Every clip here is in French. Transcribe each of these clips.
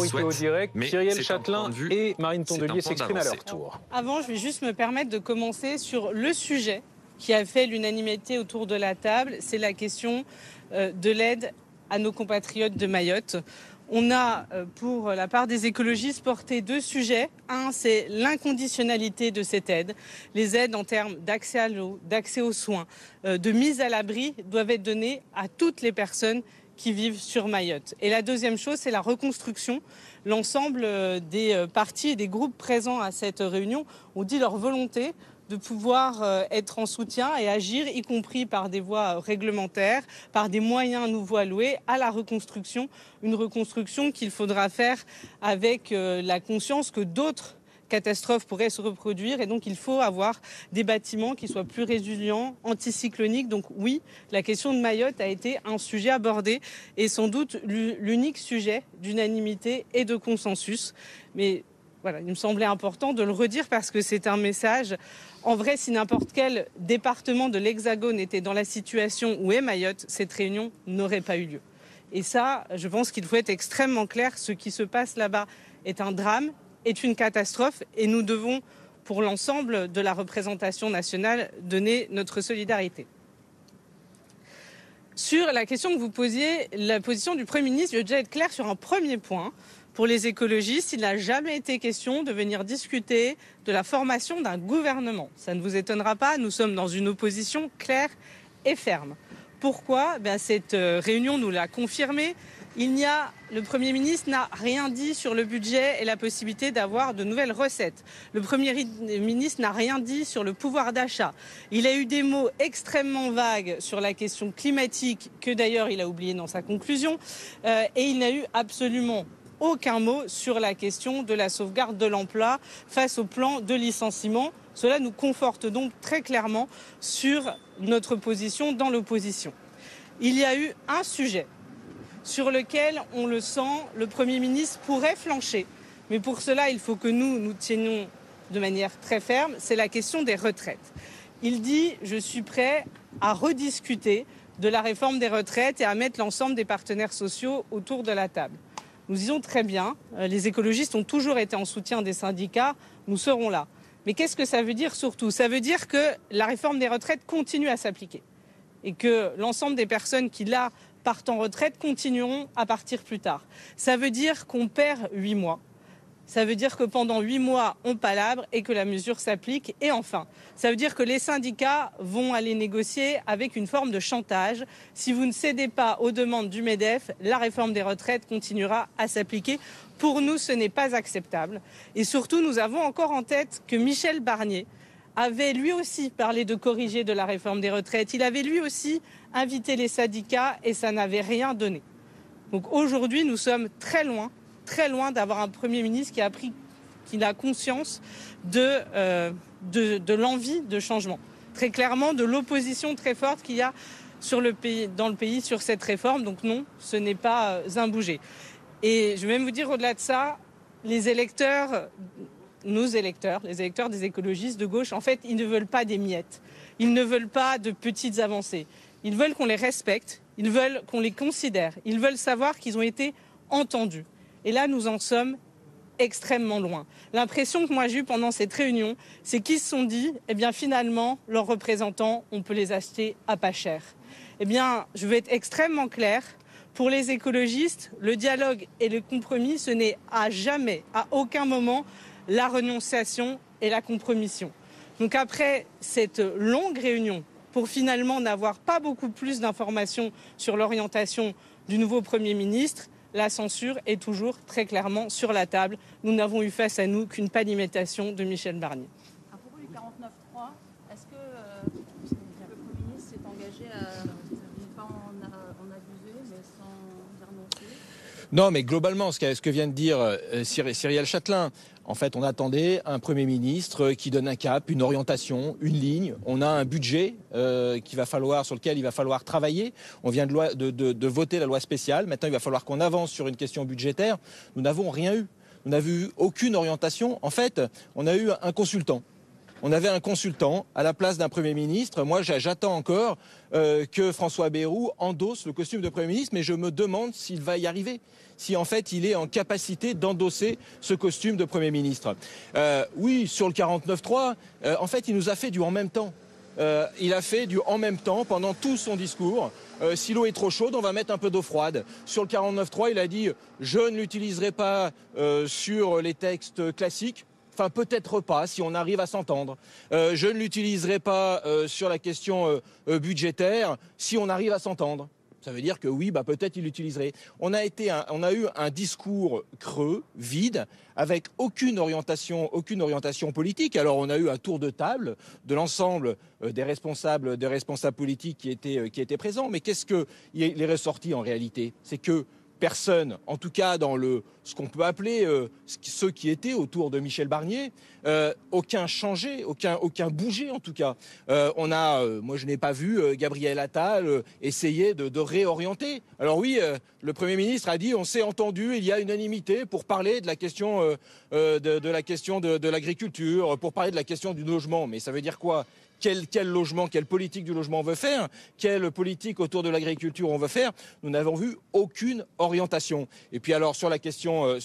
Priorité au direct, Cyrielle Châtelain et Marine Tondelier s'expriment à leur tour. Avant, je vais juste me permettre de commencer sur le sujet qui a fait l'unanimité autour de la table. C'est la question de l'aide à nos compatriotes de Mayotte. On a, pour la part des écologistes, porté deux sujets. Un, c'est l'inconditionnalité de cette aide. Les aides en termes d'accès à l'eau, d'accès aux soins, de mise à l'abri doivent être données à toutes les personnes qui vivent sur Mayotte. Et la deuxième chose, c'est la reconstruction. L'ensemble des partis et des groupes présents à cette réunion ont dit leur volonté de pouvoir être en soutien et agir, y compris par des voies réglementaires, par des moyens nouveaux alloués à la reconstruction. Une reconstruction qu'il faudra faire avec la conscience que d'autres catastrophes pourraient se reproduire et donc il faut avoir des bâtiments qui soient plus résilients, anticycloniques. Donc oui, la question de Mayotte a été un sujet abordé et sans doute l'unique sujet d'unanimité et de consensus. Mais voilà, il me semblait important de le redire parce que c'est un message. En vrai, si n'importe quel département de l'Hexagone était dans la situation où est Mayotte, cette réunion n'aurait pas eu lieu. Et ça, je pense qu'il faut être extrêmement clair. Ce qui se passe là-bas est un drame, est une catastrophe et nous devons, pour l'ensemble de la représentation nationale, donner notre solidarité. Sur la question que vous posiez, la position du Premier ministre, je vais déjà être clair sur un premier point. Pour les écologistes, il n'a jamais été question de venir discuter de la formation d'un gouvernement. Ça ne vous étonnera pas, nous sommes dans une opposition claire et ferme. Pourquoi ? Cette réunion nous l'a confirmé. Le Premier ministre n'a rien dit sur le budget et la possibilité d'avoir de nouvelles recettes. Le Premier ministre n'a rien dit sur le pouvoir d'achat. Il a eu des mots extrêmement vagues sur la question climatique, que d'ailleurs il a oublié dans sa conclusion. Et il n'a eu absolument aucun mot sur la question de la sauvegarde de l'emploi face au plan de licenciement. Cela nous conforte donc très clairement sur notre position dans l'opposition. Il y a eu un sujet sur lequel, on le sent, le Premier ministre pourrait flancher. Mais pour cela, il faut que nous tiennions de manière très ferme, c'est la question des retraites. Il dit « je suis prêt à rediscuter de la réforme des retraites et à mettre l'ensemble des partenaires sociaux autour de la table ». Nous disons très bien, les écologistes ont toujours été en soutien des syndicats, nous serons là. Mais qu'est-ce que ça veut dire surtout ? Ça veut dire que la réforme des retraites continue à s'appliquer et que l'ensemble des personnes qui, là, partent en retraite continueront à partir plus tard. Ça veut dire qu'on perd 8 mois. Ça veut dire que pendant 8 mois, on palabre et que la mesure s'applique. Et enfin, ça veut dire que les syndicats vont aller négocier avec une forme de chantage. Si vous ne cédez pas aux demandes du MEDEF, la réforme des retraites continuera à s'appliquer. Pour nous, ce n'est pas acceptable. Et surtout, nous avons encore en tête que Michel Barnier avait lui aussi parlé de corriger de la réforme des retraites. Il avait lui aussi invité les syndicats et ça n'avait rien donné. Donc aujourd'hui, nous sommes très loin d'avoir un Premier ministre qui a conscience de l'envie de changement. Très clairement, de l'opposition très forte qu'il y a dans le pays sur cette réforme. Donc non, ce n'est pas un bouger. Et je vais même vous dire au-delà de ça, les électeurs des écologistes de gauche, en fait, ils ne veulent pas des miettes. Ils ne veulent pas de petites avancées. Ils veulent qu'on les respecte, ils veulent qu'on les considère, ils veulent savoir qu'ils ont été entendus. Et là, nous en sommes extrêmement loin. L'impression que moi j'ai eue pendant cette réunion, c'est qu'ils se sont dit, finalement, leurs représentants, on peut les acheter à pas cher. Je vais être extrêmement claire. Pour les écologistes, le dialogue et le compromis, ce n'est à jamais, à aucun moment, la renonciation et la compromission. Donc après cette longue réunion, pour finalement n'avoir pas beaucoup plus d'informations sur l'orientation du nouveau Premier ministre, la censure est toujours très clairement sur la table. Nous n'avons eu face à nous qu'une panimitation de Michel Barnier. À propos du 49.3, est-ce que le Premier ministre s'est engagé à ne pas en abuser, mais sans renoncer ? Non, mais globalement, ce que vient de dire Cyrielle Châtelain, en fait, on attendait un Premier ministre qui donne un cap, une orientation, une ligne. On a un budget sur lequel il va falloir travailler. On vient de voter la loi spéciale. Maintenant, il va falloir qu'on avance sur une question budgétaire. Nous n'avons rien eu. Nous n'avons eu aucune orientation. En fait, on a eu un consultant. On avait un consultant à la place d'un Premier ministre. Moi, j'attends encore que François Bayrou endosse le costume de Premier ministre, mais je me demande s'il va y arriver. Si en fait il est en capacité d'endosser ce costume de Premier ministre. Oui, sur le 49.3, en fait il nous a fait du en même temps. Il a fait du en même temps pendant tout son discours. Si l'eau est trop chaude, on va mettre un peu d'eau froide. Sur le 49.3, il a dit « je ne l'utiliserai pas sur les textes classiques ». Enfin, peut-être pas, si on arrive à s'entendre. Je ne l'utiliserai pas sur la question budgétaire, si on arrive à s'entendre. Ça veut dire que oui, peut-être il l'utiliserait. On a eu un discours creux, vide, avec aucune orientation politique. Alors on a eu un tour de table de l'ensemble des responsables politiques qui étaient présents. Mais qu'est-ce qu'il est ressorti en réalité? C'est que personne, en tout cas dans ce qu'on peut appeler ceux qui étaient autour de Michel Barnier, aucun changé, aucun bougé en tout cas. Moi je n'ai pas vu Gabriel Attal essayer de réorienter. Alors oui, le Premier ministre a dit on s'est entendu, il y a unanimité pour parler de la question de l'agriculture, pour parler de la question du logement. Mais ça veut dire quoi? Quel logement, quelle politique du logement on veut faire, quelle politique autour de l'agriculture on veut faire. Nous n'avons vu aucune orientation. Et puis alors sur la question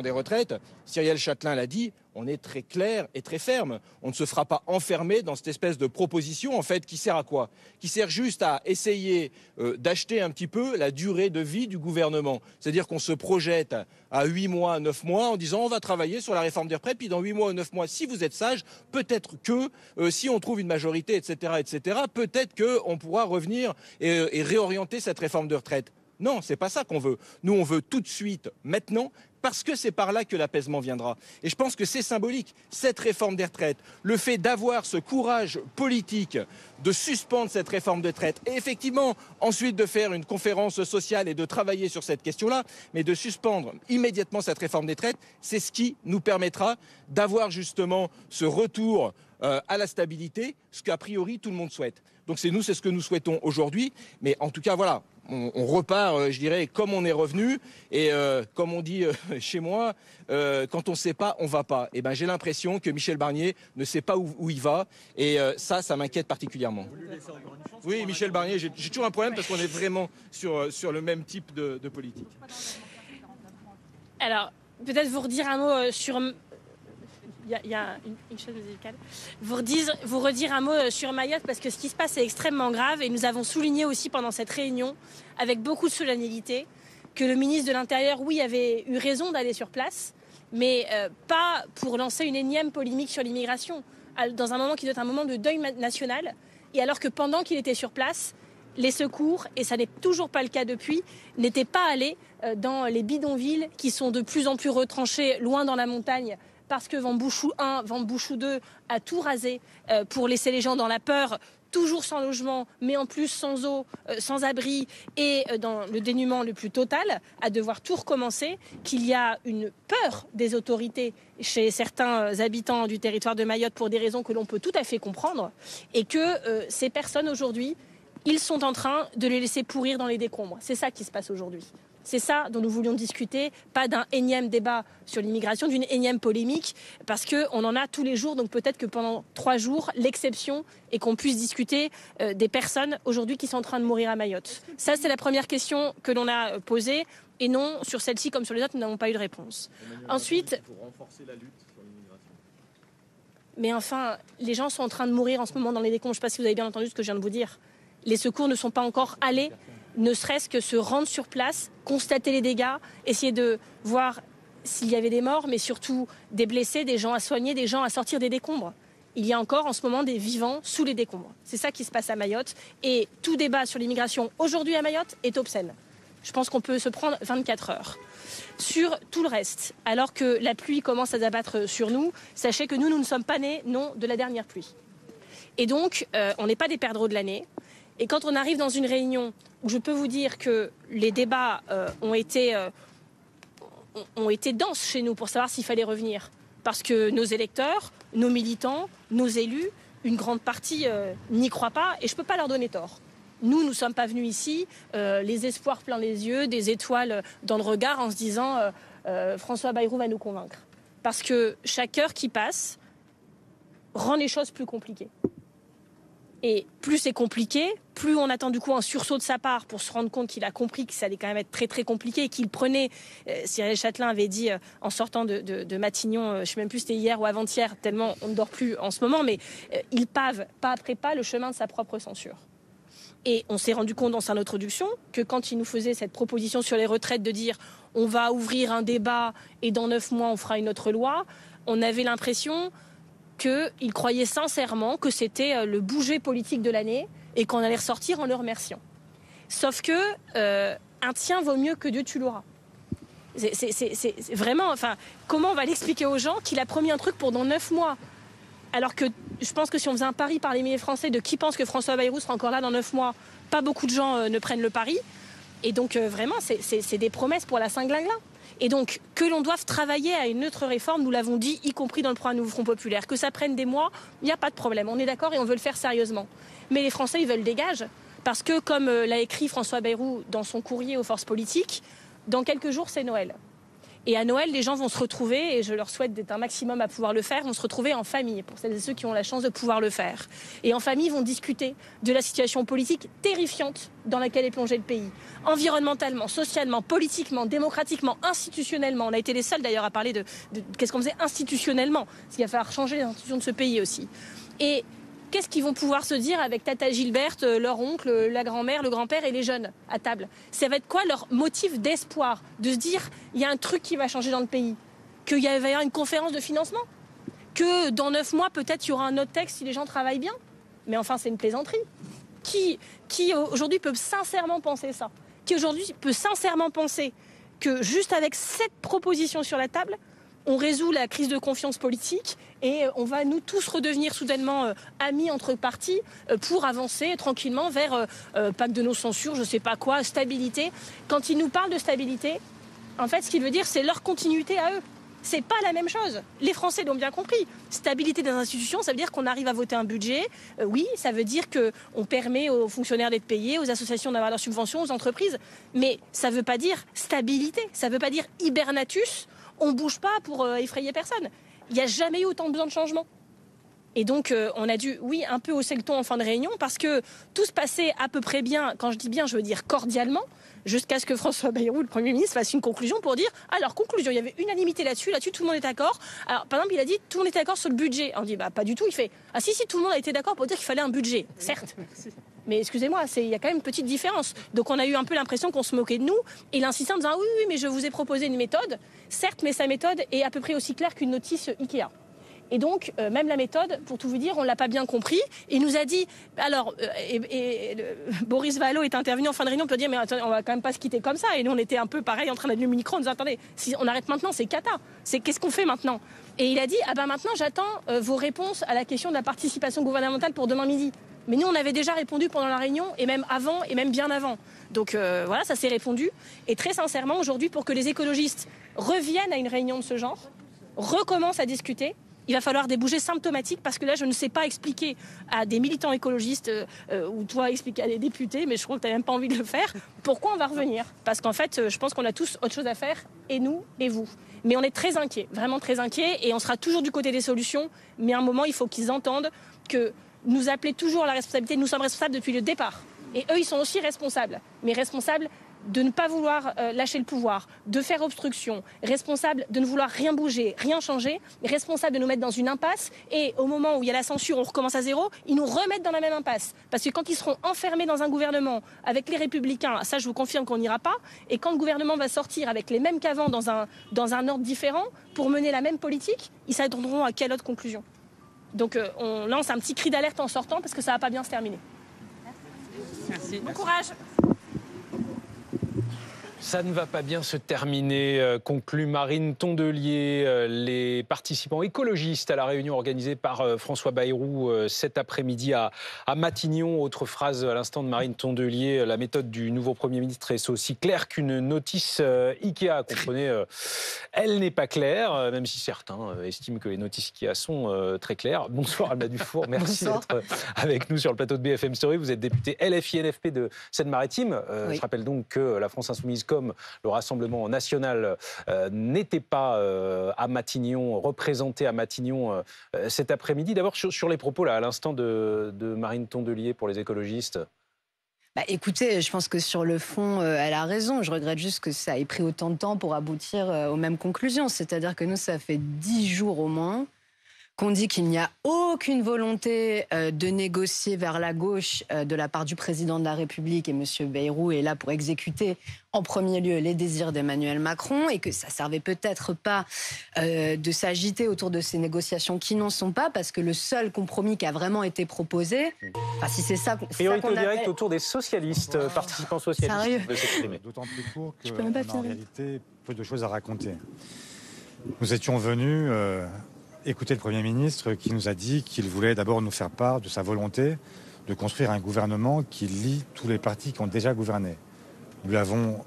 des retraites, Cyrielle Châtelain l'a dit, on est très clair et très ferme. On ne se fera pas enfermer dans cette espèce de proposition en fait qui sert à quoi? Qui sert juste à essayer d'acheter un petit peu la durée de vie du gouvernement. C'est-à-dire qu'on se projette à 8 mois, 9 mois en disant on va travailler sur la réforme des retraites, puis dans 8 mois ou 9 mois, si vous êtes sage, peut-être que si on trouve une majorité, etc., peut-être qu'on pourra revenir et réorienter cette réforme de retraite. Non, c'est pas ça qu'on veut. Nous, on veut tout de suite, maintenant, parce que c'est par là que l'apaisement viendra. Et je pense que c'est symbolique, cette réforme des retraites, le fait d'avoir ce courage politique de suspendre cette réforme des retraites et effectivement ensuite de faire une conférence sociale et de travailler sur cette question-là, mais de suspendre immédiatement cette réforme des retraites, c'est ce qui nous permettra d'avoir justement ce retour à la stabilité, ce qu'a priori tout le monde souhaite. Donc c'est ce que nous souhaitons aujourd'hui, mais en tout cas voilà. On repart, je dirais, comme on est revenu. Et comme on dit chez moi, quand on ne sait pas, on ne va pas. Et j'ai l'impression que Michel Barnier ne sait pas où il va. Et ça m'inquiète particulièrement. Oui, Michel Barnier, j'ai toujours un problème parce qu'on est vraiment sur le même type de politique. Alors, peut-être vous redire un mot sur... Il y a une chaise musicale. Vous redire un mot sur Mayotte parce que ce qui se passe est extrêmement grave et nous avons souligné aussi pendant cette réunion avec beaucoup de solennité que le ministre de l'Intérieur, oui, avait eu raison d'aller sur place, mais pas pour lancer une énième polémique sur l'immigration, dans un moment qui doit être un moment de deuil national, et alors que pendant qu'il était sur place, les secours, et ça n'est toujours pas le cas depuis, n'étaient pas allés dans les bidonvilles qui sont de plus en plus retranchés loin dans la montagne, parce que Vambouchou 1, Vambouchou 2 a tout rasé pour laisser les gens dans la peur, toujours sans logement, mais en plus sans eau, sans abri et dans le dénuement le plus total, à devoir tout recommencer, qu'il y a une peur des autorités chez certains habitants du territoire de Mayotte pour des raisons que l'on peut tout à fait comprendre, et que ces personnes aujourd'hui, ils sont en train de les laisser pourrir dans les décombres. C'est ça qui se passe aujourd'hui. C'est ça dont nous voulions discuter, pas d'un énième débat sur l'immigration, d'une énième polémique, parce qu'on en a tous les jours, donc peut-être que pendant 3 jours, l'exception est qu'on puisse discuter des personnes aujourd'hui qui sont en train de mourir à Mayotte. Ça, c'est la première question que l'on a posée, et non, sur celle-ci comme sur les autres, nous n'avons pas eu de réponse. Ensuite, il faut renforcer la lutte sur l'immigration. Mais enfin, les gens sont en train de mourir en ce moment dans les décombres. Je ne sais pas si vous avez bien entendu ce que je viens de vous dire. Les secours ne sont pas encore allés, ne serait-ce que se rendre sur place, constater les dégâts, essayer de voir s'il y avait des morts, mais surtout des blessés, des gens à soigner, des gens à sortir des décombres. Il y a encore en ce moment des vivants sous les décombres. C'est ça qui se passe à Mayotte. Et tout débat sur l'immigration aujourd'hui à Mayotte est obscène. Je pense qu'on peut se prendre 24 heures. Sur tout le reste, alors que la pluie commence à s'abattre sur nous, sachez que nous ne sommes pas nés, non, de la dernière pluie. Et donc, on n'est pas des perdreaux de l'année. Et quand on arrive dans une réunion où je peux vous dire que les débats ont été denses chez nous pour savoir s'il fallait revenir, parce que nos électeurs, nos militants, nos élus, une grande partie n'y croient pas et je ne peux pas leur donner tort. Nous ne sommes pas venus ici, les espoirs plein les yeux, des étoiles dans le regard en se disant François Bayrou va nous convaincre. Parce que chaque heure qui passe, rend les choses plus compliquées. Et plus c'est compliqué, plus on attend du coup un sursaut de sa part pour se rendre compte qu'il a compris que ça allait quand même être très très compliqué et qu'il prenait, Cyrielle Châtelain avait dit en sortant de Matignon, je ne sais même plus si c'était hier ou avant-hier, tellement on ne dort plus en ce moment, mais il pave pas après pas le chemin de sa propre censure. Et on s'est rendu compte dans sa introduction que quand il nous faisait cette proposition sur les retraites de dire on va ouvrir un débat et dans 9 mois on fera une autre loi, on avait l'impression qu'il croyait sincèrement que c'était le bouger politique de l'année et qu'on allait ressortir en le remerciant. Sauf que un tien vaut mieux que Dieu tu l'auras. C'est vraiment, enfin, comment on va l'expliquer aux gens qu'il a promis un truc pour dans 9 mois? Alors que je pense que si on faisait un pari par les milliers Français de qui pense que François Bayrou sera encore là dans 9 mois, pas beaucoup de gens ne prennent le pari. Et donc vraiment, c'est des promesses pour la Saint-Glinglin. Et donc, que l'on doive travailler à une autre réforme, nous l'avons dit, y compris dans le programme Nouveau Front Populaire. Que ça prenne des mois, il n'y a pas de problème. On est d'accord et on veut le faire sérieusement. Mais les Français, ils veulent des gages. Parce que, comme l'a écrit François Bayrou dans son courrier aux forces politiques, dans quelques jours, c'est Noël. Et à Noël, les gens vont se retrouver, et je leur souhaite d'être un maximum à pouvoir le faire, vont se retrouver en famille, pour celles et ceux qui ont la chance de pouvoir le faire. Et en famille, ils vont discuter de la situation politique terrifiante dans laquelle est plongé le pays. Environnementalement, socialement, politiquement, démocratiquement, institutionnellement. On a été les seuls d'ailleurs à parler de qu'est-ce qu'on faisait institutionnellement. Parce qu'il va falloir changer les institutions de ce pays aussi. Et qu'est-ce qu'ils vont pouvoir se dire avec Tata Gilberte, leur oncle, la grand-mère, le grand-père et les jeunes à table? Ça va être quoi leur motif d'espoir? De se dire, il y a un truc qui va changer dans le pays, qu'il va y avoir une conférence de financement, que dans 9 mois, peut-être, il y aura un autre texte si les gens travaillent bien. Mais enfin, c'est une plaisanterie. Qui aujourd'hui peut sincèrement penser ça? Qui aujourd'hui peut sincèrement penser que juste avec cette proposition sur la table, on résout la crise de confiance politique et on va nous tous redevenir soudainement amis entre partis pour avancer tranquillement vers pacte de non-censure, je ne sais pas quoi, stabilité. Quand ils nous parlent de stabilité, en fait, ce qu'il veut dire, c'est leur continuité à eux. C'est pas la même chose. Les Français l'ont bien compris. Stabilité des institutions, ça veut dire qu'on arrive à voter un budget. Oui, ça veut dire qu'on permet aux fonctionnaires d'être payés, aux associations d'avoir leurs subventions, aux entreprises. Mais ça ne veut pas dire stabilité. Ça ne veut pas dire hibernatus. On ne bouge pas pour effrayer personne. Il n'y a jamais eu autant besoin de changement. Et donc, on a dû, oui, un peu hausser le ton en fin de réunion parce que tout se passait à peu près bien. Quand je dis bien, je veux dire cordialement, jusqu'à ce que François Bayrou, le Premier ministre, fasse une conclusion pour dire alors, conclusion, il y avait unanimité là-dessus, tout le monde est d'accord. Alors, par exemple, il a dit tout le monde est d'accord sur le budget. On dit pas du tout. Il fait ah si, tout le monde a été d'accord pour dire qu'il fallait un budget, certes. Mais excusez-moi, il y a quand même une petite différence. Donc on a eu un peu l'impression qu'on se moquait de nous. Et il insistait en disant oui, mais je vous ai proposé une méthode. Certes, mais sa méthode est à peu près aussi claire qu'une notice Ikea. Et donc, même la méthode, pour tout vous dire, on ne l'a pas bien compris. Il nous a dit, alors, Boris Vallaud est intervenu en fin de réunion pour dire, mais attendez, on va quand même pas se quitter comme ça. Et nous, on était un peu pareil en train d'allumer le micro en disant, attendez, si on arrête maintenant, c'est cata. Qu'est-ce qu'on fait maintenant? Et il a dit, maintenant, j'attends vos réponses à la question de la participation gouvernementale pour demain midi. Mais nous, on avait déjà répondu pendant la réunion, et même avant, et même bien avant. Donc voilà, ça s'est répondu. Et très sincèrement, aujourd'hui, pour que les écologistes reviennent à une réunion de ce genre, recommencent à discuter, il va falloir des bougées symptomatiques parce que là, je ne sais pas expliquer à des militants écologistes ou toi expliquer à des députés, mais je crois que tu n'as même pas envie de le faire, pourquoi on va revenir. Parce qu'en fait, je pense qu'on a tous autre chose à faire, et nous, et vous. Mais on est très inquiets, vraiment très inquiets, et on sera toujours du côté des solutions. Mais à un moment, il faut qu'ils entendent que nous appeler toujours à la responsabilité, nous sommes responsables depuis le départ. Et eux, ils sont aussi responsables, mais responsables de ne pas vouloir lâcher le pouvoir, de faire obstruction, responsable de ne vouloir rien bouger, rien changer, responsable de nous mettre dans une impasse et au moment où il y a la censure, on recommence à zéro, ils nous remettent dans la même impasse. Parce que quand ils seront enfermés dans un gouvernement avec les Républicains, ça je vous confirme qu'on n'ira pas, et quand le gouvernement va sortir avec les mêmes qu'avant dans un ordre différent pour mener la même politique, ils s'attendront à quelle autre conclusion? Donc on lance un petit cri d'alerte en sortant parce que ça ne va pas bien se terminer. Merci. Bon courage. Ça ne va pas bien se terminer, conclut Marine Tondelier. Les participants écologistes à la réunion organisée par François Bayrou cet après-midi à Matignon. Autre phrase à l'instant de Marine Tondelier, la méthode du nouveau Premier ministre est aussi claire qu'une notice Ikea. Comprenez, elle n'est pas claire, même si certains estiment que les notices Ikea sont très claires. Bonsoir Alba Dufour, merci d'être avec nous sur le plateau de BFM Story. Vous êtes députée LFI-NFP de Seine-Maritime. Oui. Je rappelle donc que la France Insoumise comme le Rassemblement national n'était pas à Matignon, représenté à Matignon cet après-midi. D'abord sur les propos là, à l'instant de Marine Tondelier pour les écologistes. Écoutez, je pense que sur le fond, elle a raison. Je regrette juste que ça ait pris autant de temps pour aboutir aux mêmes conclusions. C'est-à-dire que nous, ça fait 10 jours au moins qu'on dit qu'il n'y a aucune volonté de négocier vers la gauche de la part du président de la République, et M. Bayrou est là pour exécuter en premier lieu les désirs d'Emmanuel Macron, et que ça servait peut-être pas de s'agiter autour de ces négociations qui n'en sont pas, parce que le seul compromis qui a vraiment été proposé, si c'est ça, priorité au direct autour des socialistes, participants socialistes. Sérieux ? D'autant plus court Je peux même pas qu'on a en finir. réalité peu de choses à raconter. Nous étions venus écouter le Premier ministre qui nous a dit qu'il voulait d'abord nous faire part de sa volonté de construire un gouvernement qui lie tous les partis qui ont déjà gouverné. Nous lui avons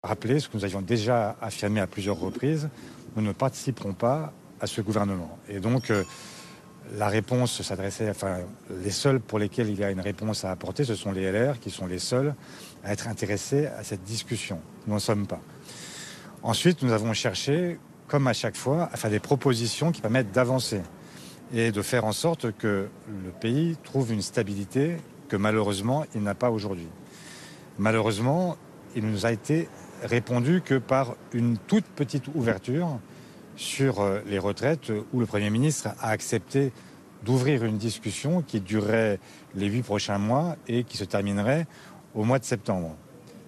rappelé ce que nous avions déjà affirmé à plusieurs reprises, nous ne participerons pas à ce gouvernement. Et donc la réponse s'adressait, les seuls pour lesquels il y a une réponse à apporter, ce sont les LR qui sont les seuls à être intéressés à cette discussion. Nous n'en sommes pas. Ensuite, nous avons cherché, comme à chaque fois, à faire des propositions qui permettent d'avancer et de faire en sorte que le pays trouve une stabilité que malheureusement il n'a pas aujourd'hui. Malheureusement, il nous a été répondu que par une toute petite ouverture sur les retraites où le Premier ministre a accepté d'ouvrir une discussion qui durerait les 8 prochains mois et qui se terminerait au mois de septembre.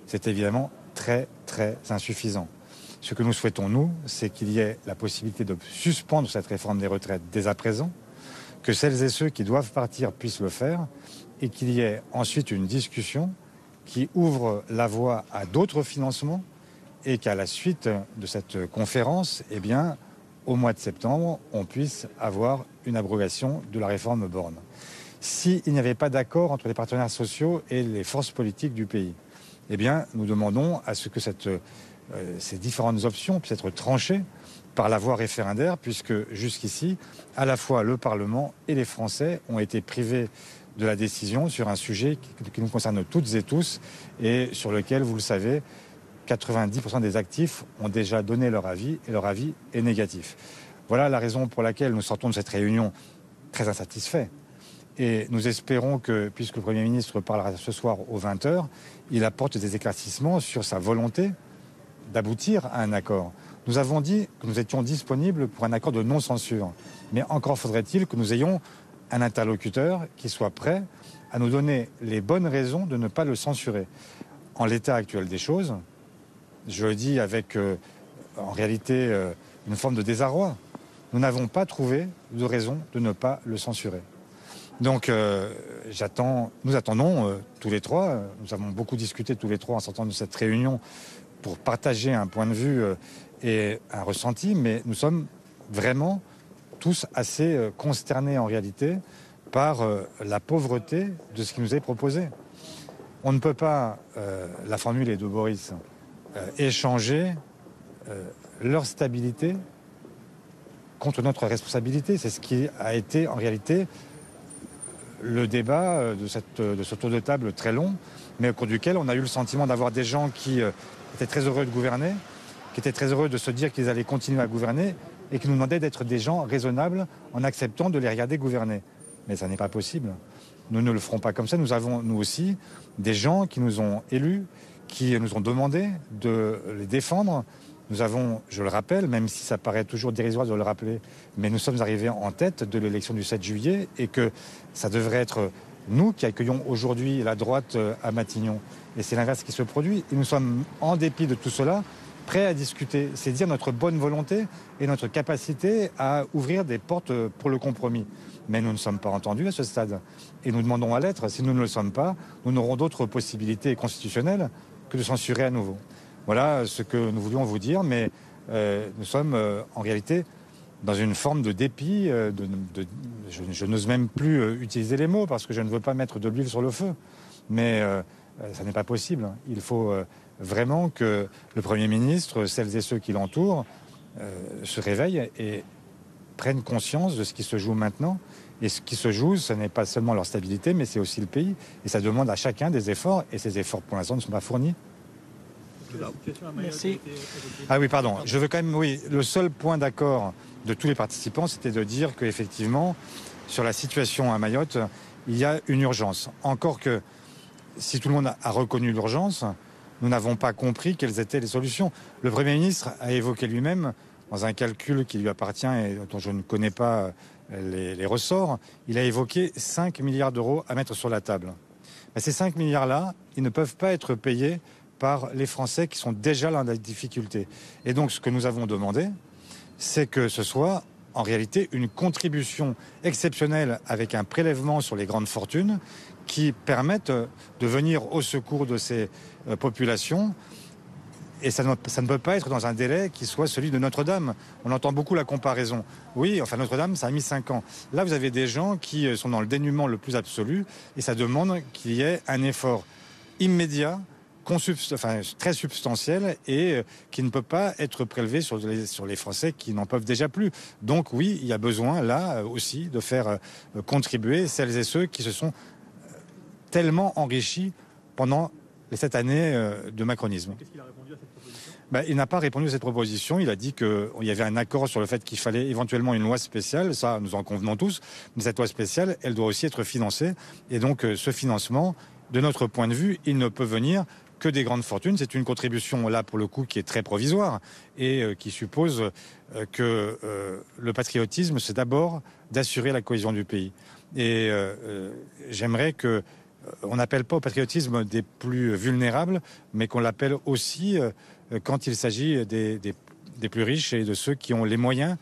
C'est évidemment très, très insuffisant. Ce que nous souhaitons, nous, c'est qu'il y ait la possibilité de suspendre cette réforme des retraites dès à présent, que celles et ceux qui doivent partir puissent le faire, et qu'il y ait ensuite une discussion qui ouvre la voie à d'autres financements, et qu'à la suite de cette conférence, au mois de septembre, on puisse avoir une abrogation de la réforme Borne. S'il n'y avait pas d'accord entre les partenaires sociaux et les forces politiques du pays, nous demandons à ce que ces différentes options puissent être tranchées par la voie référendaire, puisque jusqu'ici, à la fois le Parlement et les Français ont été privés de la décision sur un sujet qui nous concerne toutes et tous, et sur lequel, vous le savez, 90% des actifs ont déjà donné leur avis, et leur avis est négatif. Voilà la raison pour laquelle nous sortons de cette réunion très insatisfaits. Et nous espérons que, puisque le Premier ministre parlera ce soir aux 20h, il apporte des éclaircissements sur sa volonté d'aboutir à un accord. Nous avons dit que nous étions disponibles pour un accord de non-censure. Mais encore faudrait-il que nous ayons un interlocuteur qui soit prêt à nous donner les bonnes raisons de ne pas le censurer. En l'état actuel des choses, je le dis avec en réalité une forme de désarroi, nous n'avons pas trouvé de raison de ne pas le censurer. Donc nous attendons tous les trois, nous avons beaucoup discuté tous les trois en sortant de cette réunion pour partager un point de vue et un ressenti, mais nous sommes vraiment tous assez consternés en réalité par la pauvreté de ce qui nous est proposé. On ne peut pas, la formule est de Boris, échanger leur stabilité contre notre responsabilité. C'est ce qui a été en réalité le débat de ce tour de table très long, mais au cours duquel on a eu le sentiment d'avoir des gens qui étaient très heureux de gouverner, qui étaient très heureux de se dire qu'ils allaient continuer à gouverner et qui nous demandaient d'être des gens raisonnables en acceptant de les regarder gouverner. Mais ça n'est pas possible. Nous ne le ferons pas comme ça. Nous avons, nous aussi, des gens qui nous ont élus, qui nous ont demandé de les défendre. Nous avons, je le rappelle, même si ça paraît toujours dérisoire de le rappeler, mais nous sommes arrivés en tête de l'élection du 7 juillet et que ça devrait être nous qui accueillons aujourd'hui la droite à Matignon. Et c'est l'inverse qui se produit. Et nous sommes, en dépit de tout cela, prêts à discuter. C'est dire notre bonne volonté et notre capacité à ouvrir des portes pour le compromis. Mais nous ne sommes pas entendus à ce stade. Et nous demandons à l'être. Si nous ne le sommes pas, nous n'aurons d'autres possibilités constitutionnelles que de censurer à nouveau. Voilà ce que nous voulions vous dire, mais nous sommes en réalité dans une forme de dépit. Je n'ose même plus utiliser les mots parce que je ne veux pas mettre de l'huile sur le feu. Mais ça n'est pas possible. Il faut vraiment que le Premier ministre, celles et ceux qui l'entourent, se réveillent et prennent conscience de ce qui se joue maintenant. Et ce qui se joue, ce n'est pas seulement leur stabilité, mais c'est aussi le pays. Et ça demande à chacun des efforts, et ces efforts, pour l'instant, ne sont pas fournis. Merci. Ah oui, pardon. Je veux quand même, oui, le seul point d'accord de tous les participants, c'était de dire qu'effectivement, sur la situation à Mayotte, il y a une urgence. Encore que, si tout le monde a reconnu l'urgence, nous n'avons pas compris quelles étaient les solutions. Le Premier ministre a évoqué lui-même, dans un calcul qui lui appartient et dont je ne connais pas les ressorts, il a évoqué 5 milliards d'euros à mettre sur la table. Mais ces 5 milliards-là, ils ne peuvent pas être payés par les Français qui sont déjà dans la difficulté. Et donc, ce que nous avons demandé, c'est que ce soit en réalité une contribution exceptionnelle avec un prélèvement sur les grandes fortunes qui permettent de venir au secours de ces populations. Et ça ne peut pas être dans un délai qui soit celui de Notre-Dame. On entend beaucoup la comparaison. Oui, enfin Notre-Dame, ça a mis 5 ans. Là, vous avez des gens qui sont dans le dénuement le plus absolu et ça demande qu'il y ait un effort immédiat, très substantiel et qui ne peut pas être prélevé sur les Français qui n'en peuvent déjà plus. Donc oui, il y a besoin là aussi de faire contribuer celles et ceux qui se sont tellement enrichis pendant les 7 années de macronisme. Qu'est-ce qu'il a répondu à cette proposition ? Il n'a pas répondu à cette proposition. Il a dit qu'il y avait un accord sur le fait qu'il fallait éventuellement une loi spéciale. Ça, nous en convenons tous. Mais cette loi spéciale, elle doit aussi être financée. Et donc, ce financement, de notre point de vue, il ne peut venir que des grandes fortunes. C'est une contribution, là, pour le coup, qui est très provisoire et qui suppose que le patriotisme, c'est d'abord d'assurer la cohésion du pays. Et j'aimerais que on n'appelle pas au patriotisme des plus vulnérables, mais qu'on l'appelle aussi quand il s'agit des plus riches et de ceux qui ont les moyens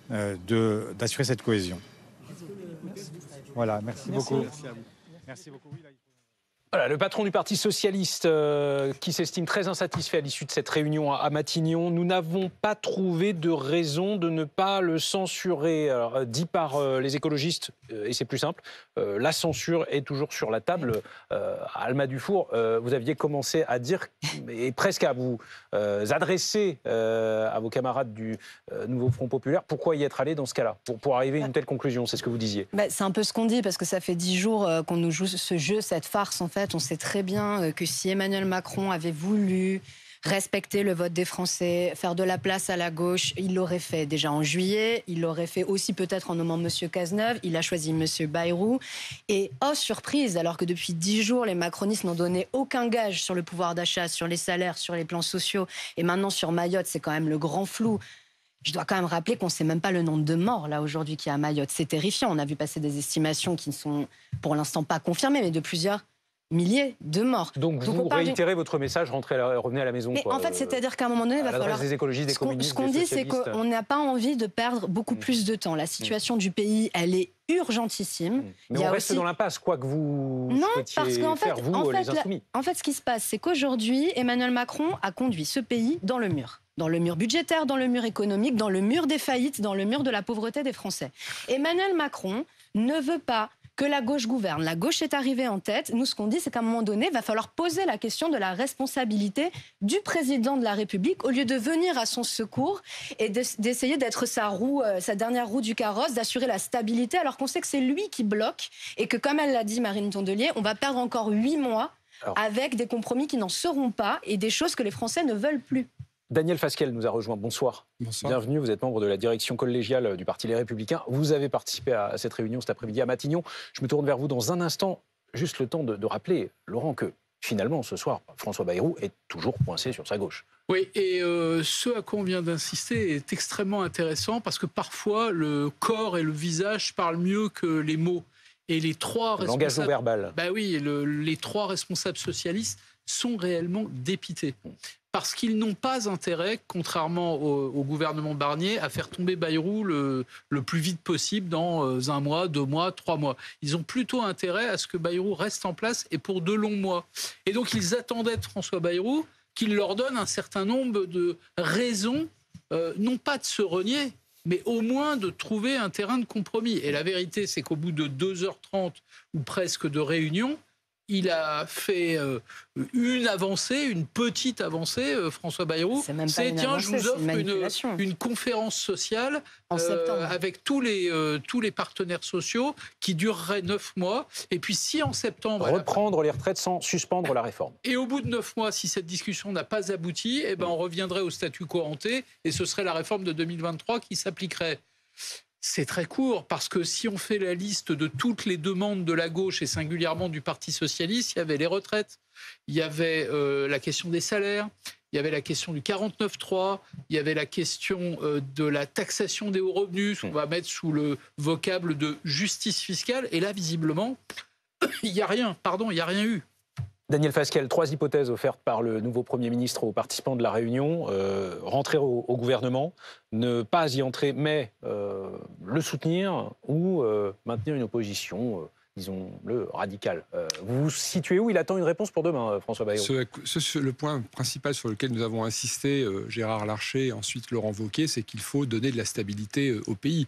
d'assurer cette cohésion. Voilà, merci beaucoup. Merci beaucoup. Voilà, le patron du Parti socialiste qui s'estime très insatisfait à l'issue de cette réunion à Matignon. Nous n'avons pas trouvé de raison de ne pas le censurer. Alors, dit par les écologistes, et c'est plus simple, la censure est toujours sur la table. Alma Dufour, vous aviez commencé à dire, et presque à vous adresser à vos camarades du Nouveau Front Populaire, pourquoi y être allé dans ce cas-là, pour arriver à une telle conclusion, c'est ce que vous disiez. C'est un peu ce qu'on dit, parce que ça fait 10 jours qu'on nous joue ce jeu, cette farce en fait. On sait très bien que si Emmanuel Macron avait voulu respecter le vote des Français, faire de la place à la gauche, il l'aurait fait déjà en juillet, il l'aurait fait aussi peut-être en nommant M. Cazeneuve, il a choisi M. Bayrou. Et oh surprise, alors que depuis 10 jours, les macronistes n'ont donné aucun gage sur le pouvoir d'achat, sur les salaires, sur les plans sociaux, et maintenant sur Mayotte, c'est quand même le grand flou. Je dois quand même rappeler qu'on ne sait même pas le nombre de morts là aujourd'hui qu'il y a à Mayotte. C'est terrifiant, on a vu passer des estimations qui ne sont pour l'instant pas confirmées, mais de plusieurs milliers de morts. Donc vous réitérez votre message, revenez à la maison. Mais en fait, c'est-à-dire qu'à un moment donné, il va falloir... des écologistes, des communistes, ce qu'on dit, c'est qu'on n'a pas envie de perdre beaucoup plus de temps. La situation du pays, elle est urgentissime. Mais on reste dans l'impasse, quoi que vous souhaitiez faire, vous, les Insoumis. En fait, ce qui se passe, c'est qu'aujourd'hui, Emmanuel Macron a conduit ce pays dans le mur. Dans le mur budgétaire, dans le mur économique, dans le mur des faillites, dans le mur de la pauvreté des Français. Emmanuel Macron ne veut pas que la gauche gouverne. La gauche est arrivée en tête. Nous, ce qu'on dit, c'est qu'à un moment donné, il va falloir poser la question de la responsabilité du président de la République au lieu de venir à son secours et d'essayer d'être sa dernière roue du carrosse, d'assurer la stabilité, alors qu'on sait que c'est lui qui bloque et que, comme elle l'a dit, Marine Tondelier, on va perdre encore 8 mois avec des compromis qui n'en seront pas et des choses que les Français ne veulent plus. Daniel Fasquelle nous a rejoint. Bonsoir. Bonsoir. Bienvenue, vous êtes membre de la direction collégiale du Parti Les Républicains. Vous avez participé à cette réunion cet après-midi à Matignon. Je me tourne vers vous dans un instant. Juste le temps de rappeler, Laurent, que finalement, ce soir, François Bayrou est toujours coincé sur sa gauche. Oui, et ce à quoi on vient d'insister est extrêmement intéressant parce que parfois, le corps et le visage parlent mieux que les mots. Et les trois responsables... Langage non verbal. Oui, les 3 responsables socialistes sont réellement dépités. Parce qu'ils n'ont pas intérêt, contrairement au gouvernement Barnier, à faire tomber Bayrou le plus vite possible dans 1 mois, 2 mois, 3 mois. Ils ont plutôt intérêt à ce que Bayrou reste en place et pour de longs mois. Et donc ils attendaient de François Bayrou qu'il leur donne un certain nombre de raisons, non pas de se renier, mais au moins de trouver un terrain de compromis. Et la vérité, c'est qu'au bout de 2h30 ou presque de réunion, il a fait une avancée, une petite avancée, François Bayrou. C'est tiens, je vous offre une conférence sociale en septembre avec tous les partenaires sociaux qui durerait 9 mois. Et puis si en septembre... Reprendre les retraites sans suspendre la réforme. Et au bout de 9 mois, si cette discussion n'a pas abouti, eh ben, on reviendrait au statu quo ante et ce serait la réforme de 2023 qui s'appliquerait. C'est très court, parce que si on fait la liste de toutes les demandes de la gauche, et singulièrement du Parti socialiste, il y avait les retraites, il y avait la question des salaires, il y avait la question du 49.3, il y avait la question de la taxation des hauts revenus, qu'on va mettre sous le vocable de justice fiscale, et là, visiblement, il n'y a rien, il n'y a rien eu. Daniel Fasquelle, 3 hypothèses offertes par le nouveau Premier ministre aux participants de la réunion. Rentrer au gouvernement, ne pas y entrer, mais le soutenir ou maintenir une opposition, disons-le, radicale. Vous vous situez où? Il attend une réponse pour demain, François Bayrou. Le point principal sur lequel nous avons insisté, Gérard Larcher et ensuite Laurent Wauquiez, c'est qu'il faut donner de la stabilité au pays.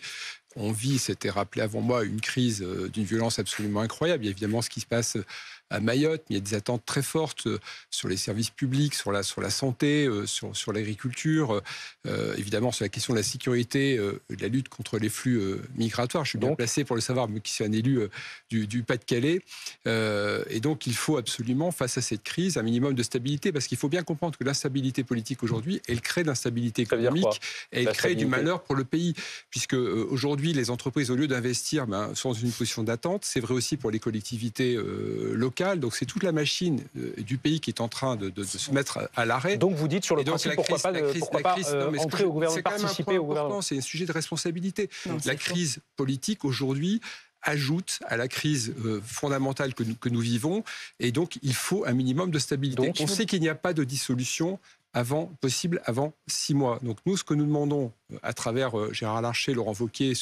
On vit, c'était rappelé avant moi, une crise d'une violence absolument incroyable. Il y a évidemment ce qui se passe à Mayotte, mais il y a des attentes très fortes sur les services publics, sur la santé, sur l'agriculture, évidemment sur la question de la sécurité, de la lutte contre les flux migratoires. Je suis bien placé pour le savoir, mais qui suis un élu du Pas-de-Calais. Et donc il faut absolument, face à cette crise, un minimum de stabilité, parce qu'il faut bien comprendre que l'instabilité politique aujourd'hui, elle crée de l'instabilité économique, et elle crée du malheur pour le pays, puisque aujourd'hui les entreprises, au lieu d'investir, sont dans une position d'attente. C'est vrai aussi pour les collectivités locales. Donc c'est toute la machine du pays qui est en train de se mettre à l'arrêt. Donc vous dites sur le principe, pourquoi pas entrer au gouvernement, participer au gouvernement. C'est un sujet de responsabilité. La crise politique aujourd'hui ajoute à la crise fondamentale que nous vivons, et donc il faut un minimum de stabilité. Donc, on sait qu'il n'y a pas de dissolution possible avant 6 mois. Donc nous, ce que nous demandons à travers Gérard Larcher, Laurent Wauquiez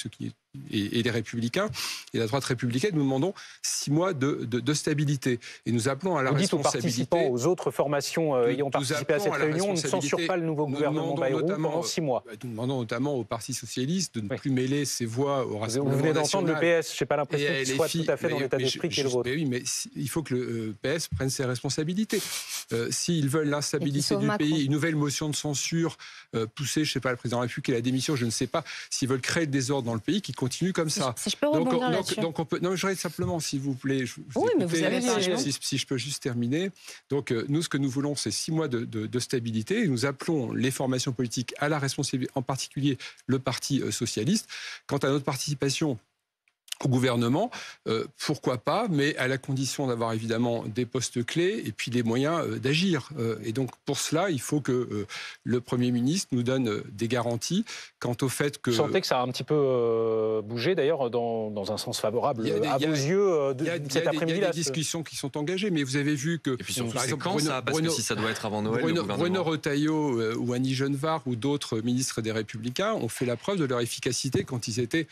et les Républicains, et la droite républicaine, nous demandons 6 mois de stabilité. Et nous appelons à la responsabilité. Aux participants, aux autres formations ayant participé à cette réunion, on ne censure pas le nouveau gouvernement Bayrou pendant 6 mois. Nous demandons notamment au Parti socialiste de ne plus mêler ses voix au Rassemblement national. Vous venez d'entendre le PS, je n'ai pas l'impression qu'il soit tout à fait dans l'état d'esprit qui est le vôtre. Oui, mais il faut que le PS prenne ses responsabilités. S'ils veulent l'instabilité du pays, une nouvelle motion de censure poussée, je ne sais pas, le président de la République et la démission, je ne sais pas, s'ils veulent créer le désordre dans le pays, qui continue comme ça. Si je peux rebondir là-dessus. Donc on peut. Non, je voudrais simplement, s'il vous plaît, mais vous avez si je peux juste terminer. Donc nous, ce que nous voulons, c'est 6 mois de stabilité. Et nous appelons les formations politiques à la responsabilité, en particulier le Parti socialiste. Quant à notre participation au gouvernement, pourquoi pas, mais à la condition d'avoir évidemment des postes clés et puis les moyens d'agir. Et donc pour cela, il faut que le Premier ministre nous donne des garanties quant au fait que... Vous sentez que ça a un petit peu bougé d'ailleurs dans un sens favorable à vos yeux cet après-midi? Il y a des discussions qui sont engagées, mais vous avez vu que... Et puis surtout, c'est quand ça? Parce que si ça doit être avant Noël, Bruno Retailleau ou Annie Genevard ou d'autres ministres des Républicains ont fait la preuve de leur efficacité quand ils étaient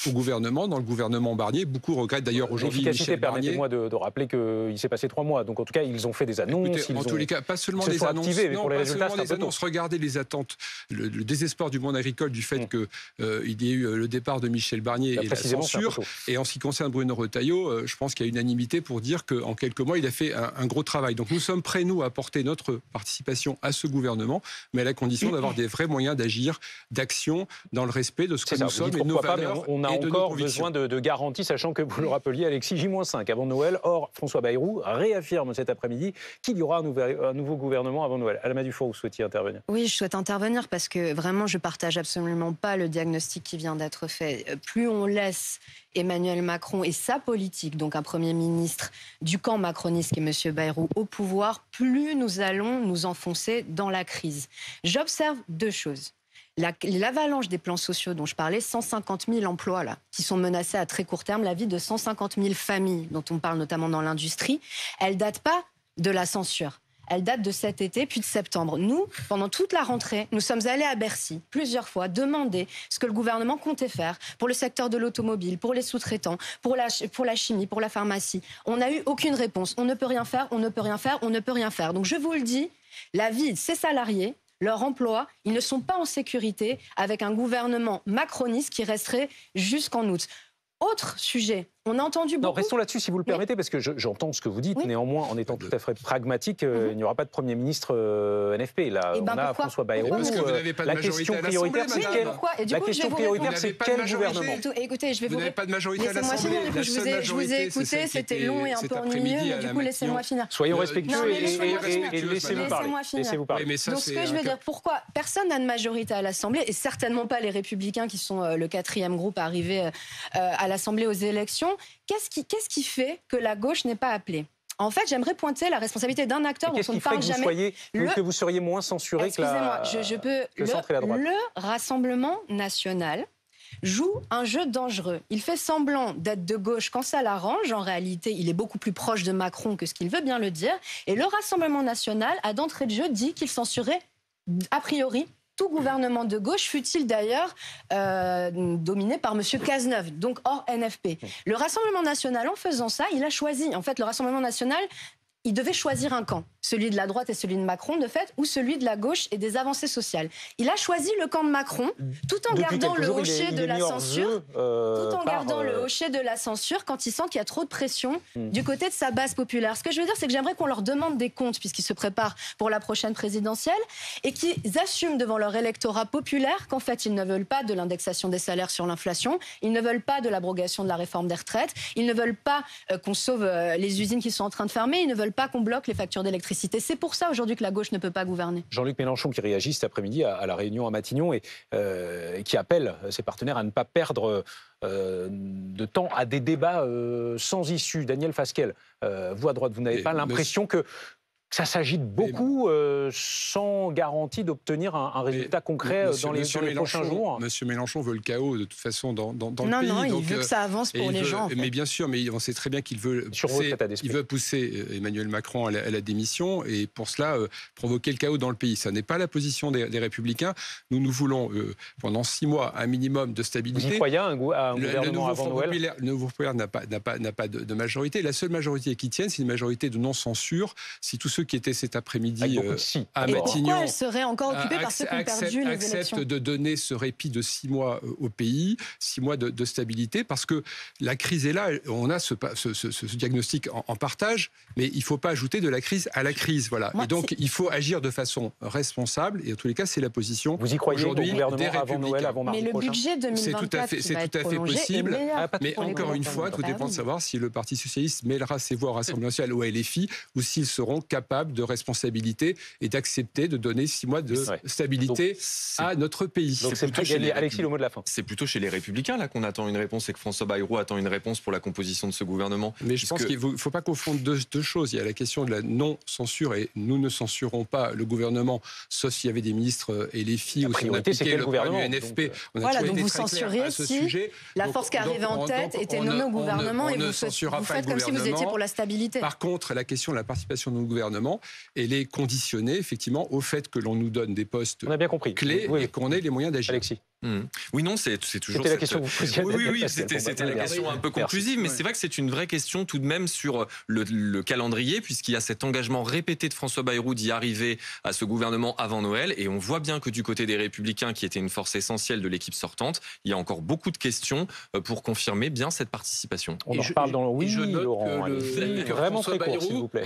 au gouvernement, dans le gouvernement Barnier. Beaucoup regrettent d'ailleurs aujourd'hui Michel Barnier. Permettez-moi de rappeler qu'il s'est passé 3 mois. Donc en tout cas, ils ont fait des annonces. Écoutez, en tous les cas, pas seulement des annonces. Non, pas seulement des annonces. Regardez les attentes, le désespoir du monde agricole du fait qu'il y ait eu le départ de Michel Barnier et la censure. Et en ce qui concerne Bruno Retailleau, je pense qu'il y a unanimité pour dire qu'en quelques mois, il a fait un gros travail. Donc nous sommes prêts, nous, à apporter notre participation à ce gouvernement, mais à la condition d'avoir des vrais moyens d'agir, d'action, dans le respect de ce que nous sommes et nos valeurs. On a encore besoin de garanties, sachant que vous le rappeliez, Alexis, J-5 avant Noël. Or, François Bayrou réaffirme cet après-midi qu'il y aura un nouveau gouvernement avant Noël. Alma Dufour, vous souhaitiez intervenir? Oui, je souhaite intervenir parce que vraiment, je ne partage absolument pas le diagnostic qui vient d'être fait. Plus on laisse Emmanuel Macron et sa politique, donc un Premier ministre du camp macroniste qui est M. Bayrou, au pouvoir, plus nous allons nous enfoncer dans la crise. J'observe 2 choses. L'avalanche des plans sociaux dont je parlais, 150 000 emplois là, qui sont menacés à très court terme, la vie de 150 000 familles, dont on parle notamment dans l'industrie, elle ne date pas de la censure. Elle date de cet été, puis de septembre. Nous, pendant toute la rentrée, nous sommes allés à Bercy plusieurs fois demander ce que le gouvernement comptait faire pour le secteur de l'automobile, pour les sous-traitants, pour la chimie, pour la pharmacie. On n'a eu aucune réponse. On ne peut rien faire, on ne peut rien faire, on ne peut rien faire. Donc je vous le dis, la vie de ces salariés, leur emploi, ils ne sont pas en sécurité avec un gouvernement macroniste qui resterait jusqu'en août. Autre sujet, On a entendu beaucoup. Non, restons là-dessus si vous le permettez, parce que j'entends ce que vous dites. Oui. Néanmoins, en étant tout à fait pragmatique, il n'y aura pas de Premier ministre NFP. Là, on a François Bayrou. Parce que vous n'avez pas de la majorité question à l'Assemblée, prioritaire, c'est madame. Et du coup, c'est quel gouvernement? Écoutez, je vais Vous n'avez pas de majorité à Laissez-moi l'Assemblée. finir. Du coup, je vous ai écouté, c'était long et un peu ennuyeux. Du coup, laissez-moi finir. Soyons respectueux et laissez-moi parler. finir. Laissez-vous parler. Donc, ce que je veux dire, pourquoi personne n'a de majorité à l'Assemblée, et certainement pas les Républicains qui sont le 4e groupe arrivé à l'Assemblée aux élections. Qu'est-ce qui fait que la gauche n'est pas appelée? En fait, j'aimerais pointer la responsabilité d'un acteur dont on ne parle jamais. Que vous seriez moins censuré que la... Le Rassemblement national joue un jeu dangereux. Il fait semblant d'être de gauche quand ça l'arrange. En réalité, il est beaucoup plus proche de Macron que ce qu'il veut bien le dire. Et le Rassemblement national a d'entrée de jeu dit qu'il censurait a priori tout gouvernement de gauche, fut-il d'ailleurs dominé par M. Cazeneuve, donc hors NFP. Le Rassemblement national, en faisant ça, il a choisi. En fait, le Rassemblement national, il devait choisir un camp, celui de la droite et celui de Macron, de fait, ou celui de la gauche et des avancées sociales. Il a choisi le camp de Macron, tout en gardant le hocher de la censure, le hocher de la censure quand il sent qu'il y a trop de pression du côté de sa base populaire. Ce que je veux dire, c'est que j'aimerais qu'on leur demande des comptes, puisqu'ils se préparent pour la prochaine présidentielle, et qu'ils assument devant leur électorat populaire qu'en fait, ils ne veulent pas de l'indexation des salaires sur l'inflation, ils ne veulent pas de l'abrogation de la réforme des retraites, ils ne veulent pas qu'on sauve les usines qui sont en train de fermer, ils ne veulent pas qu'on bloque les factures d'électricité. C'est pour ça aujourd'hui que la gauche ne peut pas gouverner. Jean-Luc Mélenchon qui réagit cet après-midi à la réunion à Matignon et qui appelle ses partenaires à ne pas perdre de temps à des débats sans issue. Daniel Fasquelle, vous à droite, vous n'avez pas l'impression que ça s'agite beaucoup sans garantie d'obtenir un résultat concret dans les prochains jours? Monsieur Mélenchon veut le chaos de toute façon dans le pays. Non, il veut que ça avance pour les gens. Mais bien sûr, mais on sait très bien qu'il veut pousser Emmanuel Macron à la démission et pour cela provoquer le chaos dans le pays. Ça n'est pas la position des Républicains. Nous voulons pendant 6 mois un minimum de stabilité. Vous y croyez à un gouvernement avant Noël? Le Nouveau Populaire n'a pas de majorité. La seule majorité qui tienne, c'est une majorité de non-censure. Si tous ceux qui étaient cet après-midi à Matignon... Pourquoi elle serait encore occupée par ceux qui ont perdu les élections? Accepte de donner ce répit de 6 mois au pays, 6 mois de stabilité, parce que la crise est là, on a ce diagnostic en partage, mais il ne faut pas ajouter de la crise à la crise. Voilà. Et donc, il faut agir de façon responsable, et en tous les cas, c'est la position aujourd'hui. Vous y croyez au gouvernement avant Noël, avant mardi prochain? Mais le budget 2024 c'est tout à fait possible, mais encore une fois, tout dépend de savoir si le Parti socialiste mêlera ses voix au Rassemblement national ou à LFI, ou s'ils seront capables de responsabilité et d'accepter de donner 6 mois de stabilité à notre pays. Donc c'est plutôt Alexis, le mot de la fin. C'est plutôt chez les Républicains là qu'on attend une réponse et que François Bayrou attend une réponse pour la composition de ce gouvernement. Mais je pense qu'il ne faut pas confondre deux choses. Il y a la question de la non-censure et nous ne censurons pas le gouvernement, sauf s'il y avait des ministres LFI ou si on appliquait le gouvernement NFP. Voilà, donc vous censuriez si la force qui arrivait en tête était nommée au gouvernement et vous faites comme si vous étiez pour la stabilité. Par contre, la question de la participation de nos gouvernements, elle est conditionnée effectivement au fait que l'on nous donne des postes clés et qu'on ait les moyens d'agir. Alexis. Oui, non, c'est toujours... C'était la question que vous posiez. Oui, c'était la question un peu conclusive, mais c'est vrai que c'est une vraie question tout de même sur le calendrier, puisqu'il y a cet engagement répété de François Bayrou d'y arriver à ce gouvernement avant Noël, et on voit bien que du côté des Républicains, qui étaient une force essentielle de l'équipe sortante, il y a encore beaucoup de questions pour confirmer bien cette participation. On en reparle dans le... je note Laurent, que vraiment François très court, s'il vous plaît.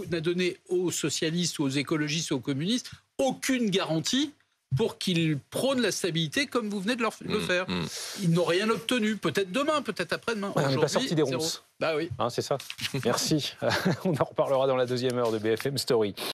n'a donné aux socialistes, aux écologistes, aux communistes aucune garantie pour qu'ils prônent la stabilité comme vous venez de le faire. Ils n'ont rien obtenu. Peut-être demain, peut-être après-demain. On n'est pas sorti des ronces. Bah oui. C'est ça. Merci. On en reparlera dans la deuxième heure de BFM Story.